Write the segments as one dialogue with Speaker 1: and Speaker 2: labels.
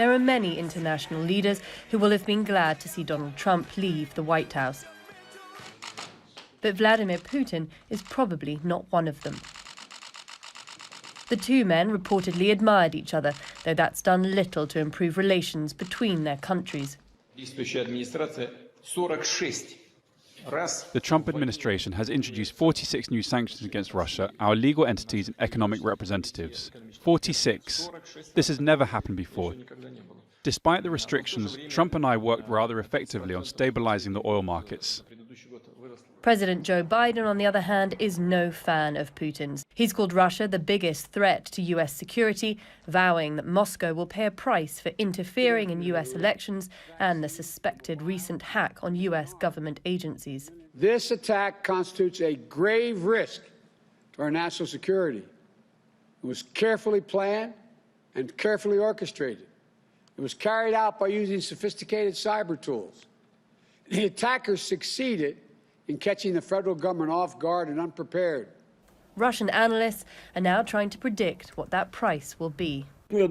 Speaker 1: there are many international leaders who will have been glad to see Donald Trump leave the White House. But Vladimir Putin is probably not one of them. The two men reportedly admired each other, though that's done little to improve relations between their countries.
Speaker 2: The Trump administration has introduced 46 new sanctions against Russia, our legal entities and economic representatives. 46. This has never happened before. Despite the restrictions, Trump and I worked rather effectively on stabilizing the oil markets.
Speaker 1: President Joe Biden, on the other hand, is no fan of Putin's. He's called Russia the biggest threat to US security, vowing that Moscow will pay a price for interfering in US elections and the suspected recent hack on US government agencies.
Speaker 3: This attack constitutes a grave risk to our national security. It was carefully planned and carefully orchestrated. It was carried out by using sophisticated cyber tools. The attackers succeeded in catching the federal government off guard and unprepared.
Speaker 1: Russian analysts are now trying to predict what that price will be.
Speaker 4: I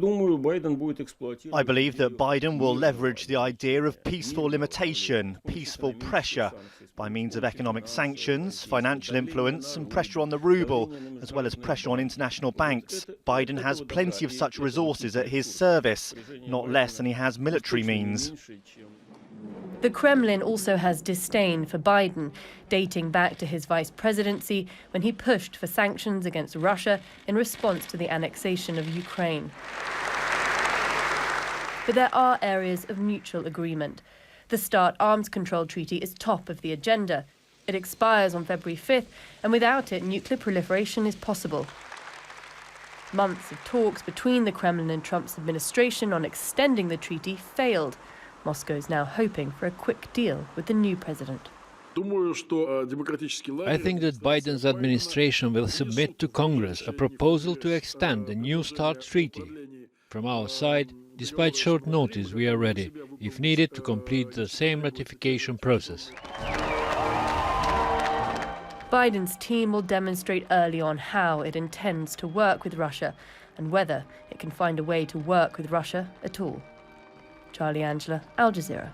Speaker 4: believe that Biden will leverage the idea of peaceful limitation, peaceful pressure, by means of economic sanctions, financial influence and pressure on the ruble, as well as pressure on international banks. Biden has plenty of such resources at his service, not less than he has military means.
Speaker 1: The Kremlin also has disdain for Biden, dating back to his vice presidency when he pushed for sanctions against Russia in response to the annexation of Ukraine. But there are areas of mutual agreement. The START arms control treaty is top of the agenda. It expires on February 5th, and without it, nuclear proliferation is possible. Months of talks between the Kremlin and Trump's administration on extending the treaty failed. Moscow is now hoping for a quick deal with the new president.
Speaker 5: I think that Biden's administration will submit to Congress a proposal to extend the New START treaty. From our side, despite short notice, we are ready, if needed, to complete the same ratification process.
Speaker 1: Biden's team will demonstrate early on how it intends to work with Russia and whether it can find a way to work with Russia at all. Charlie Angela, Al Jazeera.